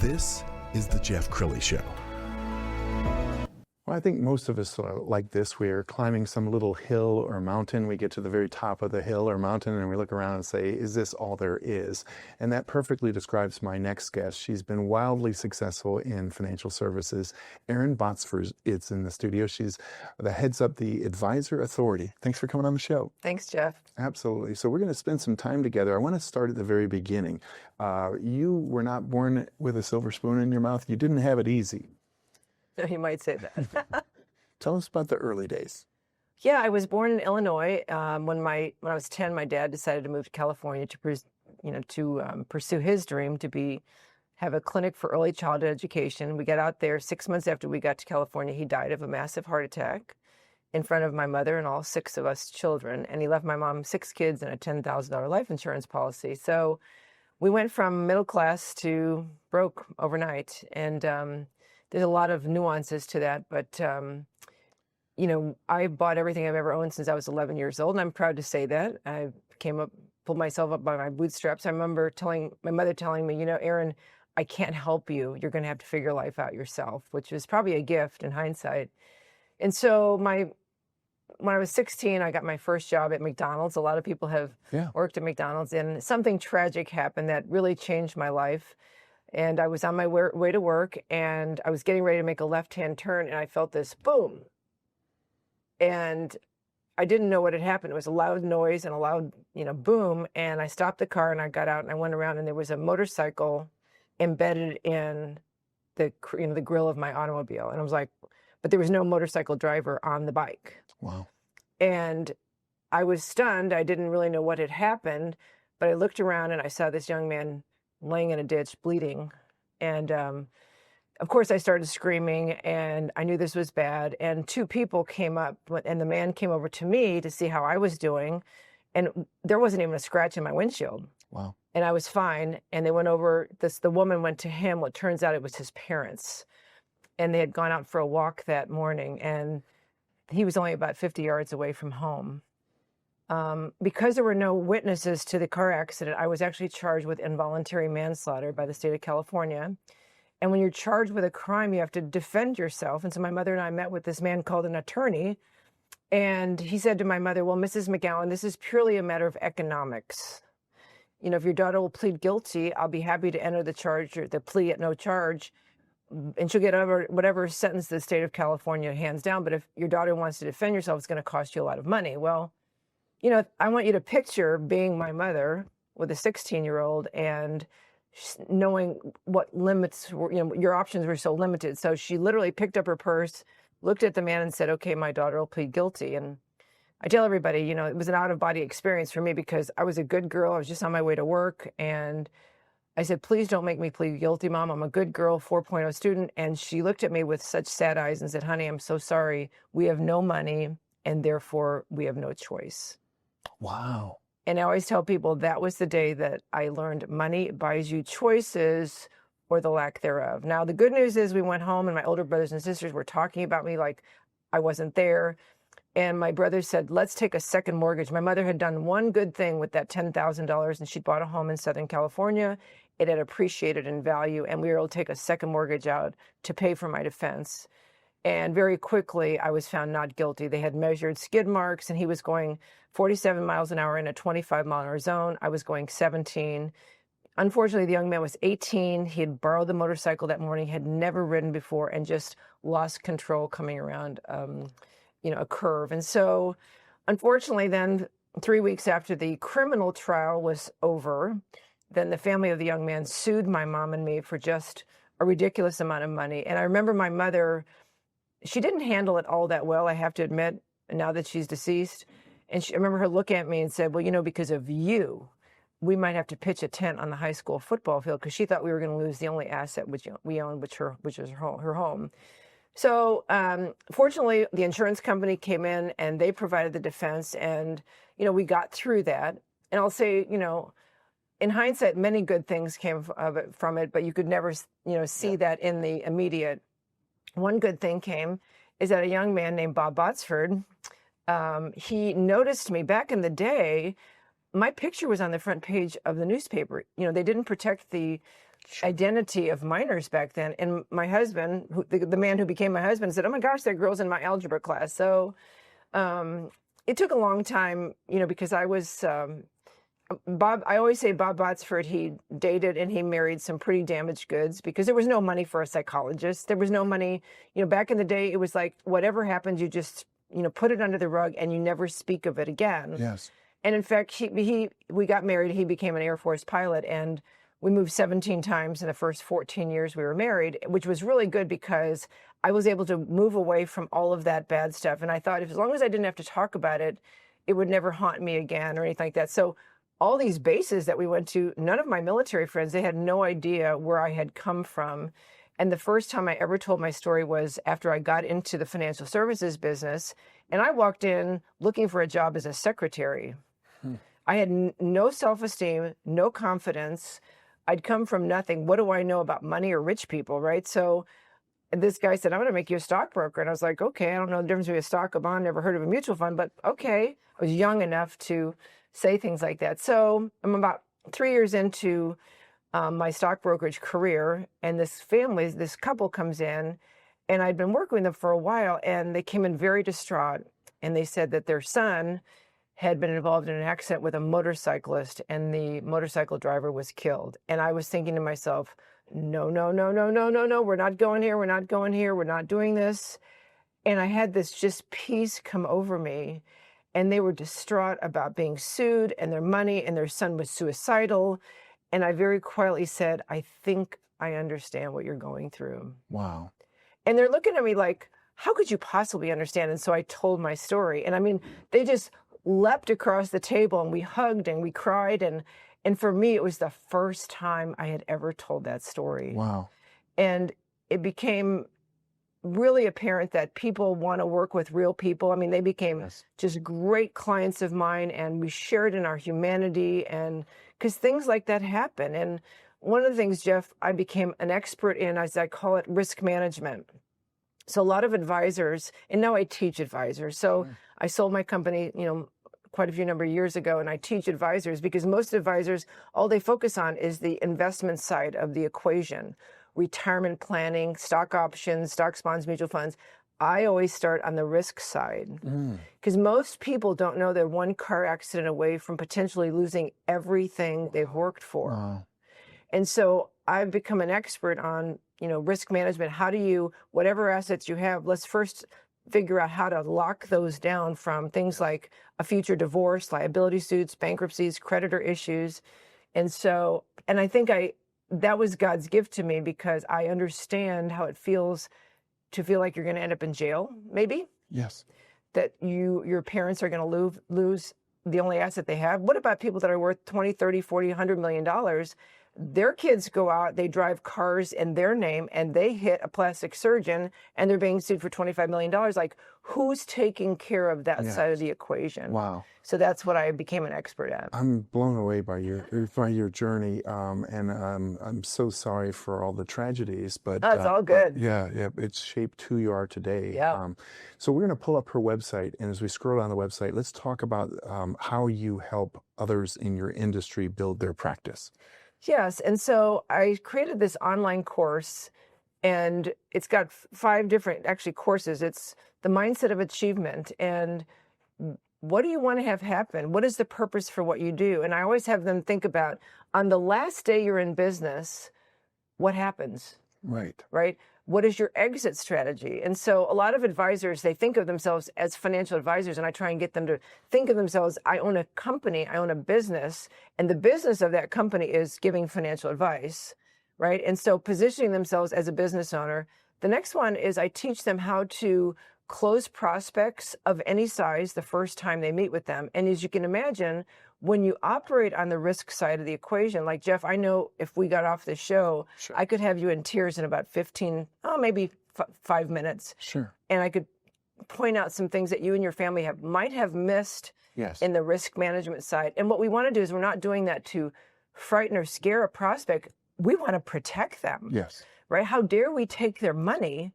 This is The Jeff Crilley Show. Well, I think most of us are like this. We're climbing some little hill or mountain. We get to the very top of the hill or mountain and we look around and say, is this all there is? And that perfectly describes my next guest. She's been wildly successful in financial services. Erin Botsford is in the studio. She's the heads up the Advisor Authority. Thanks for coming on the show. Thanks, Jeff. Absolutely. So we're going to spend some time together. I want to start at the very beginning. You were not born with a silver spoon in your mouth. You didn't have it easy. You might say that. Tell us about the early days. Yeah, I was born in Illinois. When I was 10, my dad decided to move to California to pursue his dream to have a clinic for early childhood education. We got out there 6 months after we got to California. He died of a massive heart attack in front of my mother and all 6 of us children. And he left my mom 6 kids and a $10,000 life insurance policy. So we went from middle class to broke overnight. And there's a lot of nuances to that, but I bought everything I've ever owned since I was 11 years old, and I'm proud to say that. I pulled myself up by my bootstraps. I remember my mother telling me, Erin, I can't help you. You're going to have to figure life out yourself, which was probably a gift in hindsight. And so when I was 16, I got my first job at McDonald's. A lot of people have worked at McDonald's, and something tragic happened that really changed my life. And I was on my way to work, and I was getting ready to make a left-hand turn, and I felt this boom. And I didn't know what had happened. It was a loud noise and a loud, boom. And I stopped the car, and I got out, and I went around, and there was a motorcycle embedded in the grill of my automobile. And I was like, but there was no motorcycle driver on the bike. Wow. And I was stunned. I didn't really know what had happened, but I looked around, and I saw this young man laying in a ditch, bleeding. And of course, I started screaming, and I knew this was bad. And 2 people came up, and the man came over to me to see how I was doing. And there wasn't even a scratch in my windshield. Wow. And I was fine. And they went over, the woman went to him. What turns out it was his parents. And they had gone out for a walk that morning. And he was only about 50 yards away from home. Because there were no witnesses to the car accident, I was actually charged with involuntary manslaughter by the state of California. And when you're charged with a crime, you have to defend yourself. And so my mother and I met with this man called an attorney. And he said to my mother, well, Mrs. McGowan, this is purely a matter of economics. If your daughter will plead guilty, I'll be happy to enter the plea at no charge. And she'll get whatever sentence the state of California hands down. But if your daughter wants to defend herself, it's going to cost you a lot of money. Well, I want you to picture being my mother with a 16-year-old and knowing what limits were, your options were so limited. So she literally picked up her purse, looked at the man and said, okay, my daughter will plead guilty. And I tell everybody, it was an out-of-body experience for me because I was a good girl. I was just on my way to work. And I said, please don't make me plead guilty, Mom. I'm a good girl, 4.0 student. And she looked at me with such sad eyes and said, honey, I'm so sorry. We have no money, and therefore we have no choice. Wow. And I always tell people that was the day that I learned money buys you choices or the lack thereof. Now, the good news is we went home and my older brothers and sisters were talking about me like I wasn't there. And my brother said, let's take a second mortgage. My mother had done one good thing with that $10,000, and she'd bought a home in Southern California. It had appreciated in value, and we were able to take a second mortgage out to pay for my defense. And very quickly, I was found not guilty. They had measured skid marks, and he was going 47 miles an hour in a 25-mile-an-hour zone. I was going 17. Unfortunately, the young man was 18. He had borrowed the motorcycle that morning, had never ridden before, and just lost control coming around, a curve. And so, unfortunately, then 3 weeks after the criminal trial was over, then the family of the young man sued my mom and me for just a ridiculous amount of money. And I remember my mother, she didn't handle it all that well, I have to admit, now that she's deceased. And I remember her looking at me and said, well, because of you, we might have to pitch a tent on the high school football field, because she thought we were going to lose the only asset which we owned, which is her home. So fortunately, the insurance company came in and they provided the defense, and we got through that. And I'll say, in hindsight, many good things came from it, but you could never, see that in the immediate. One good thing is that a young man named Bob Botsford, he noticed me back in the day. My picture was on the front page of the newspaper. They didn't protect the identity of minors back then. And my husband, the man who became my husband, said, "Oh my gosh, that girl's in my algebra class." So it took a long time, because I was Bob. I always say Bob Botsford. He dated and he married some pretty damaged goods because there was no money for a psychologist. There was no money. Back in the day, it was like whatever happened, you just put it under the rug and you never speak of it again. Yes. And in fact, we got married. He became an Air Force pilot, and we moved 17 times in the first 14 years we were married, which was really good because I was able to move away from all of that bad stuff. And I thought as long as I didn't have to talk about it, it would never haunt me again or anything like that. So all these bases that we went to, none of my military friends, they had no idea where I had come from. And the first time I ever told my story was after I got into the financial services business, and I walked in looking for a job as a secretary. I had no self-esteem, no confidence. I'd come from nothing. What do I know about money or rich people, right? So this guy said, "I'm going to make you a stockbroker." And I was like, okay, I don't know the difference between a stock, a bond, never heard of a mutual fund, but okay. I was young enough to say things like that. So I'm about 3 years into my stock brokerage career, and this couple comes in, and I'd been working with them for a while, and they came in very distraught, and they said that their son had been involved in an accident with a motorcyclist, and the motorcycle driver was killed. And I was thinking to myself, no, no, no, no, no, no, no, we're not going here, we're not going here, we're not doing this. And I had this just peace come over me, and they were distraught about being sued and their money, and their son was suicidal. And I very quietly said, "I think I understand what you're going through." Wow. And they're looking at me like, "How could you possibly understand?" And so I told my story. And I mean, they just leapt across the table, and we hugged and we cried. And for me, it was the first time I had ever told that story. Wow. And it became really apparent that people want to work with real people. I mean, they became just great clients of mine, and we shared in our humanity, and because things like that happen. And one of the things, Jeff, I became an expert in, as I call it, risk management. So a lot of advisors, and now I teach advisors. So I sold my company, quite a few number of years ago, and I teach advisors because most advisors, all they focus on is the investment side of the equation. Retirement planning, stock options, stocks, bonds, mutual funds. I always start on the risk side because most people don't know they're one car accident away from potentially losing everything they've worked for. Wow. And so I've become an expert on, risk management. How do you, whatever assets you have, let's first figure out how to lock those down from things like a future divorce, liability suits, bankruptcies, creditor issues. And so, and I think that was God's gift to me because I understand how it feels to feel like you're going to end up in jail, maybe. Yes. That your parents are going to lose the only asset they have. What about people that are worth 20, 30, 40, $100 million? Their kids go out, they drive cars in their name, and they hit a plastic surgeon, and they're being sued for $25 million. Like, who's taking care of that side of the equation? Wow. So that's what I became an expert at. I'm blown away by your journey, and I'm so sorry for all the tragedies. But it's all good. Yeah, it's shaped who you are today. Yeah. So we're going to pull up her website, and as we scroll down the website, let's talk about how you help others in your industry build their practice. Yes, and so I created this online course, and it's got 5 different courses. It's the mindset of achievement, and what do you want to have happen? What is the purpose for what you do? And I always have them think about, on the last day you're in business, what happens? Right. Right? What is your exit strategy? And so a lot of advisors, they think of themselves as financial advisors, and I try and get them to think of themselves, I own a company, I own a business, and the business of that company is giving financial advice, right? And so positioning themselves as a business owner. The next one is I teach them how to close prospects of any size the first time they meet with them. And as you can imagine, when you operate on the risk side of the equation, like Jeff, I know if we got off the show, I could have you in tears in about 5 minutes. Sure. And I could point out some things that you and your family might have missed in the risk management side. And what we want to do is we're not doing that to frighten or scare a prospect. We want to protect them. Yes. Right? How dare we take their money,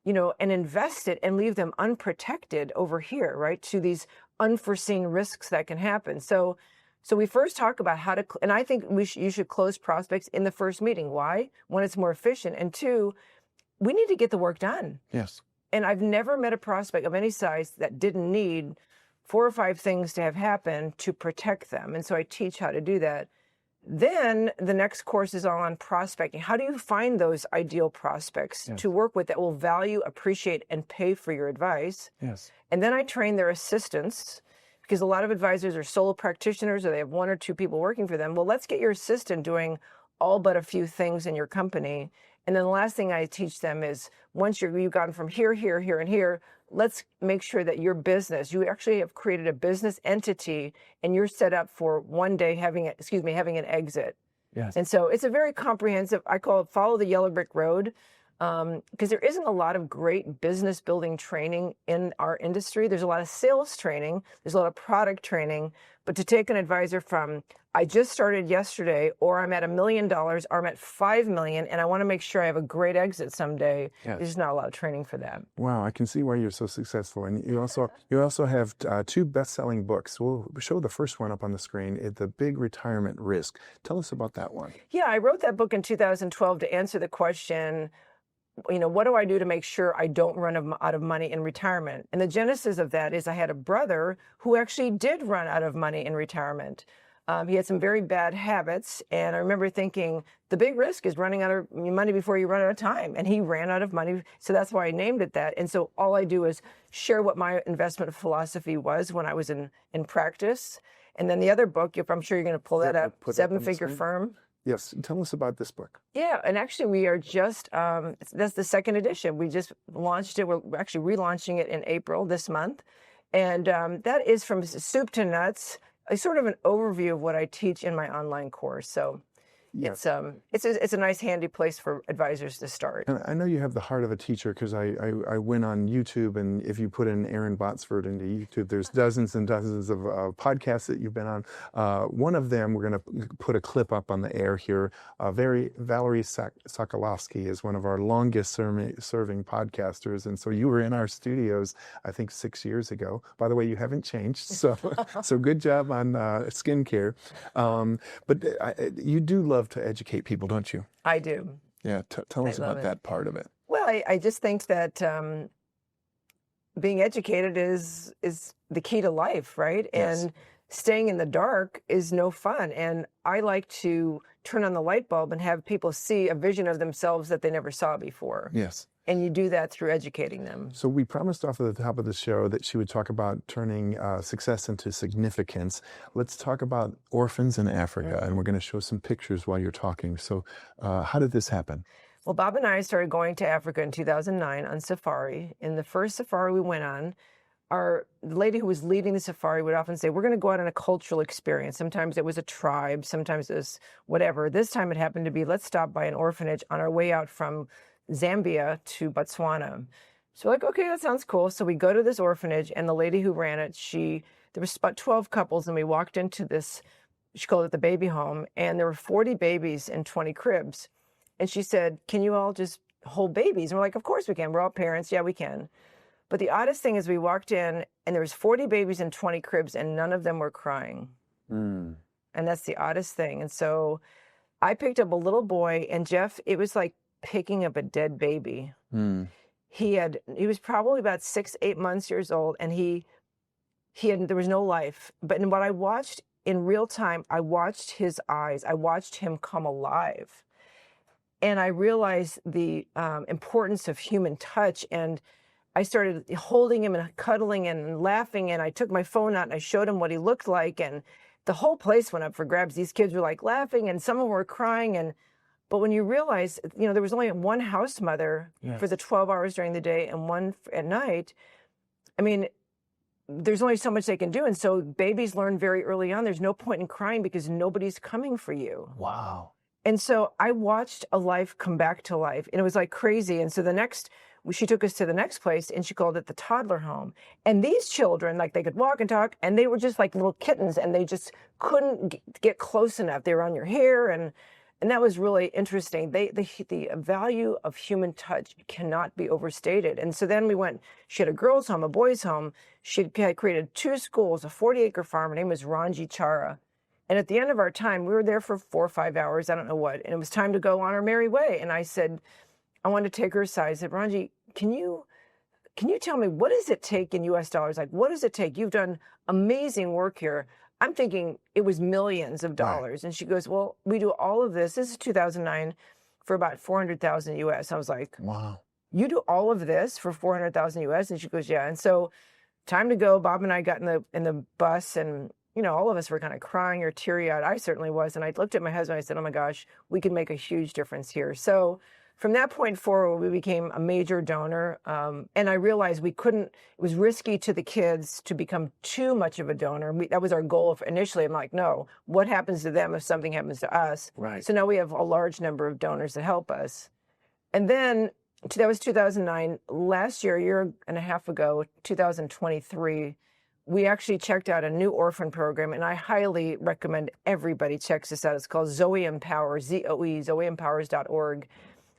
and invest it and leave them unprotected over here, right, to these unforeseen risks that can happen. So So we first talk about how to, and I think you should close prospects in the first meeting. Why? One, it's more efficient. And two, we need to get the work done. Yes. And I've never met a prospect of any size that didn't need 4 or 5 things to have happen to protect them. And so I teach how to do that. Then the next course is all on prospecting. How do you find those ideal prospects to work with that will value, appreciate, and pay for your advice? Yes. And then I train their assistants, because a lot of advisors are solo practitioners or they have 1 or 2 people working for them. Well, let's get your assistant doing all but a few things in your company. And then the last thing I teach them is once you've gotten from here, here, here, and here, let's make sure that your business, you actually have created a business entity and you're set up for one day having an exit. Yes. And so it's a very comprehensive, I call it follow the yellow brick road, because there isn't a lot of great business building training in our industry. There's a lot of sales training, there's a lot of product training, but to take an advisor from, I just started yesterday, or I'm at $1 million, or I'm at 5 million, and I want to make sure I have a great exit someday. Yes. There's not a lot of training for that. Wow, I can see why you're so successful. And you also have 2 best-selling books. We'll show the first one up on the screen, The Big Retirement Risk. Tell us about that one. Yeah, I wrote that book in 2012 to answer the question, what do I do to make sure I don't run out of money in retirement? And the genesis of that is I had a brother who actually did run out of money in retirement. He had some very bad habits, and I remember thinking, the big risk is running out of money before you run out of time, and he ran out of money, so that's why I named it that. And so all I do is share what my investment philosophy was when I was in practice. And then the other book, I'm sure you're going to pull that up, 7-Figure Firm. Yes, tell us about this book. Yeah, and actually we are just, that's the 2nd edition. We just launched it. We're actually relaunching it in April this month. And that is from soup to nuts, a sort of an overview of what I teach in my online course. So Yes. it's a nice handy place for advisors to start. And I know you have the heart of a teacher, because I went on YouTube, and if you put in Erin Botsford into YouTube, there's dozens and dozens of podcasts that you've been on. One of them, we're going to put a clip up on the air here. Valerie Sokolowski is one of our longest serving podcasters, and so you were in our studios, I think 6 years ago. By the way, you haven't changed, so so good job on skincare. But you do love to educate people, don't you? I do. Yeah, tell us about that part of it. Well, I just think that being educated is the key to life, right? Yes. And staying in the dark is no fun. And I like to turn on the light bulb and have people see a vision of themselves that they never saw before. Yes. And you do that through educating them. So we promised off at the top of the show that she would talk about turning success into significance. Let's talk about orphans in Africa, and we're going to show some pictures while you're talking. So how did this happen? Well, Bob and I started going to Africa in 2009 on safari. In the first safari we went on, the lady who was leading the safari would often say, we're going to go out on a cultural experience. Sometimes it was a tribe, sometimes it was whatever. This time it happened to be, let's stop by an orphanage on our way out from Zambia to Botswana. So like, okay, that sounds cool. So we go to this orphanage, and the lady who ran it, there was about 12 couples, and we walked into this, she called it the baby home, and there were 40 babies and 20 cribs. And she said, can you all just hold babies? And we're like, of course we can. We're all parents. Yeah, we can. But the oddest thing is we walked in, and there was 40 babies and 20 cribs, and none of them were crying. And that's the oddest thing. And so I picked up a little boy, and Jeff, it was like picking up a dead baby. He was probably about 6-8 months years old, and there was no life. But in what I watched in real time, I watched his eyes. I watched him come alive. And I realized the importance of human touch. And I started holding him and cuddling and laughing. And I took my phone out and I showed him what he looked like. And the whole place went up for grabs. These kids were like laughing, and some of them were crying. But when you realize, there was only one house mother for the 12 hours during the day and one at night, I mean, there's only so much they can do. And so babies learn very early on, there's no point in crying because nobody's coming for you. Wow. And so I watched a life come back to life, and it was like crazy. And so she took us to the next place, and she called it the toddler home. And these children, like, they could walk and talk, and they were just like little kittens, and they just couldn't get close enough. They were on your hair, and that was really interesting. The value of human touch cannot be overstated. And so then she had a girls' home, a boys' home. She had created 2 schools, a 40-acre farm. Her name was Ranji Chara. And at the end of our time, we were there for 4 or 5 hours, I don't know what, and it was time to go on our merry way. And I said, I wanted to take her aside. I said, Ranji, can you tell me, what does it take in US dollars? Like, what does it take? You've done amazing work here. I'm thinking it was millions of dollars. Right. And she goes, well, we do all of this. This is 2009 for about 400,000 US. I was like, wow. You do all of this for 400,000 US? And she goes, yeah. And so time to go. Bob and I got in the bus, and all of us were kind of crying or teary-eyed. I certainly was. And I looked at my husband. I said, oh my gosh, we can make a huge difference here. So from that point forward, we became a major donor. And I realized it was risky to the kids to become too much of a donor. That was our goal initially. I'm like, no, what happens to them if something happens to us? Right. So now we have a large number of donors that help us. And then that was 2009. Last year, a year and a half ago, 2023, we actually checked out a new orphan program, and I highly recommend everybody checks this out. It's called Zoe Empowers, ZOE, zoeempowers.org.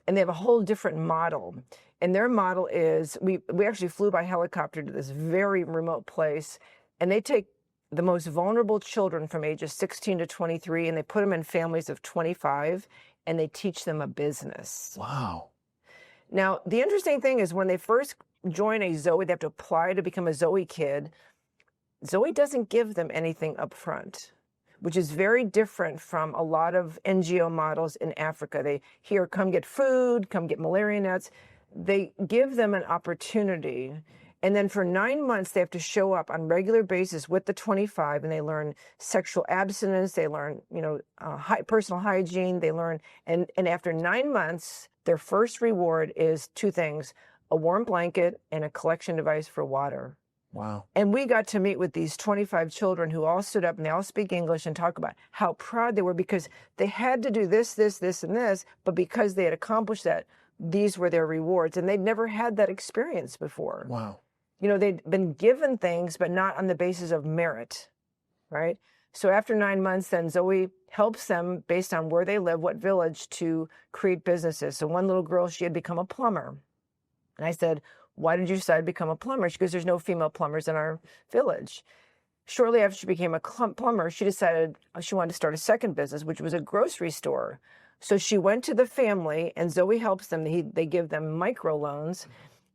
And they have a whole different model. And their model is, we actually flew by helicopter to this very remote place, and they take the most vulnerable children from ages 16 to 23, and they put them in families of 25, and they teach them a business. Wow. Now, the interesting thing is when they first join a Zoe, they have to apply to become a Zoe kid. Zoe doesn't give them anything up front, which is very different from a lot of NGO models in Africa. They come get food, come get malaria nets. They give them an opportunity. And then for 9 months, they have to show up on regular basis with the 25, and they learn sexual abstinence. They learn, personal hygiene. They learn, and after 9 months, their first reward is 2 things, a warm blanket and a collection device for water. Wow. And we got to meet with these 25 children who all stood up, and they all speak English, and talk about how proud they were because they had to do this, this, this, and this, but because they had accomplished that, these were their rewards. And they'd never had that experience before. Wow. They'd been given things, but not on the basis of merit, right? So after 9 months, then Zoe helps them based on where they live, what village, to create businesses. So one little girl, she had become a plumber. And I said, why did you decide to become a plumber? She goes, there's no female plumbers in our village. Shortly after she became a plumber, she decided she wanted to start a second business, which was a grocery store. So she went to the family, and Zoe helps them. They give them microloans.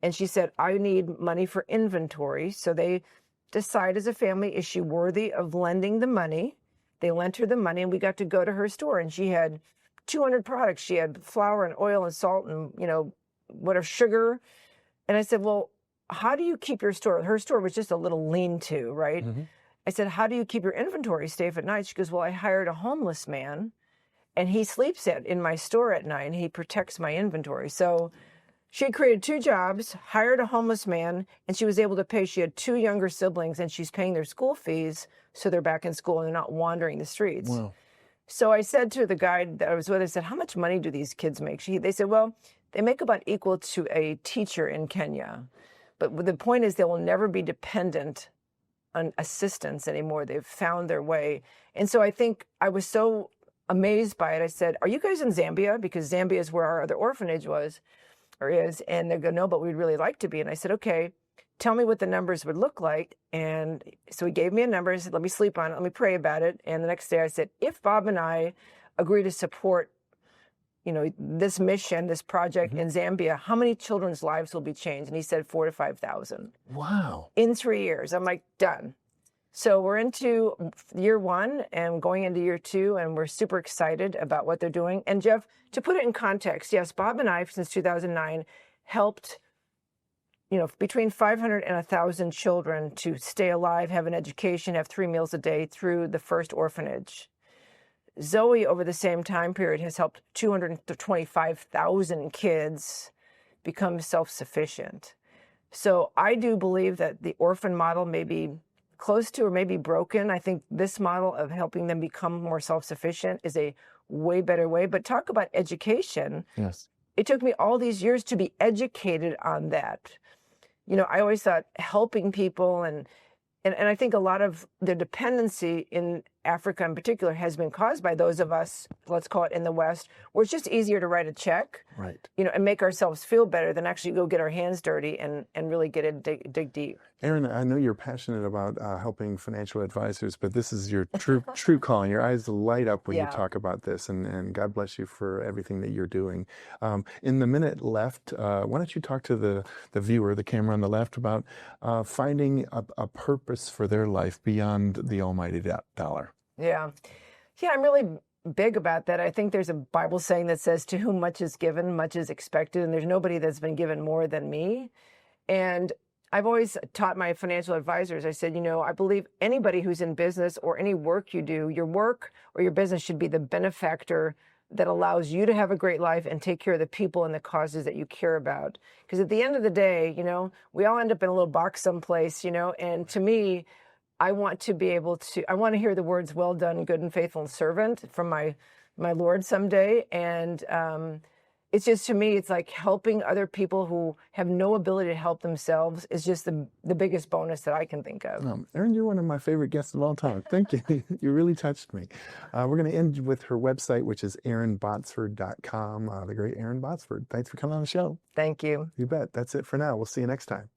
And she said, I need money for inventory. So they decide as a family, is she worthy of lending the money? They lent her the money, and we got to go to her store, and she had 200 products. She had flour and oil and salt and, sugar. And I said, well, how do you keep your store? Her store was just a little lean-to, right? Mm-hmm. I said, how do you keep your inventory safe at night? She goes, well, I hired a homeless man, and he sleeps in my store at night, and he protects my inventory. So she had created 2 jobs, hired a homeless man, and she was able to pay. She had 2 younger siblings, and she's paying their school fees, so they're back in school and they're not wandering the streets. Wow. So I said to the guy that I was with, I said, how much money do these kids make? They said, well, they make about equal to a teacher in Kenya. But the point is they will never be dependent on assistance anymore. They've found their way. And so I think I was so amazed by it. I said, are you guys in Zambia? Because Zambia is where our other orphanage was. Or is, and they go, no, but we'd really like to be. And I said, okay, tell me what the numbers would look like. And so he gave me a number. He said, let me sleep on it. Let me pray about it. And the next day I said, if Bob and I agree to support, this mission, this project in Zambia, how many children's lives will be changed? And he said 4,000 to 5,000. Wow. In 3 years. I'm like, done. So we're into year 1 and going into year 2, and we're super excited about what they're doing. And Jeff, to put it in context, yes, Bob and I, since 2009, helped, between 500 and 1,000 children to stay alive, have an education, have 3 meals a day through the first orphanage. Zoe, over the same time period, has helped 225,000 kids become self-sufficient. So I do believe that the orphan model may be close to or maybe broken. I think this model of helping them become more self-sufficient is a way better way. But talk about education. Yes. It took me all these years to be educated on that. I always thought helping people and I think a lot of their dependency in Africa in particular has been caused by those of us, let's call it in the West, where it's just easier to write a check, Right. and make ourselves feel better than actually go get our hands dirty and really get in, dig deep. Erin, I know you're passionate about helping financial advisors, but this is your true calling. Your eyes light up when you talk about this, and God bless you for everything that you're doing. In the minute left, why don't you talk to the viewer, the camera on the left, about finding a purpose for their life beyond the almighty dollar? Yeah, I'm really big about that. I think there's a Bible saying that says, to whom much is given, much is expected, and there's nobody that's been given more than me. And I've always taught my financial advisors, I said, I believe anybody who's in business or any work you do, your work or your business should be the benefactor that allows you to have a great life and take care of the people and the causes that you care about. Because at the end of the day, we all end up in a little box someplace, and to me, I want to hear the words, well done, good and faithful servant, from my Lord someday. And it's just, to me, it's like helping other people who have no ability to help themselves is just the biggest bonus that I can think of. Erin, you're one of my favorite guests of all time. Thank you. You really touched me. We're going to end with her website, which is erinbotsford.com. The great Erin Botsford. Thanks for coming on the show. Thank you. You bet. That's it for now. We'll see you next time.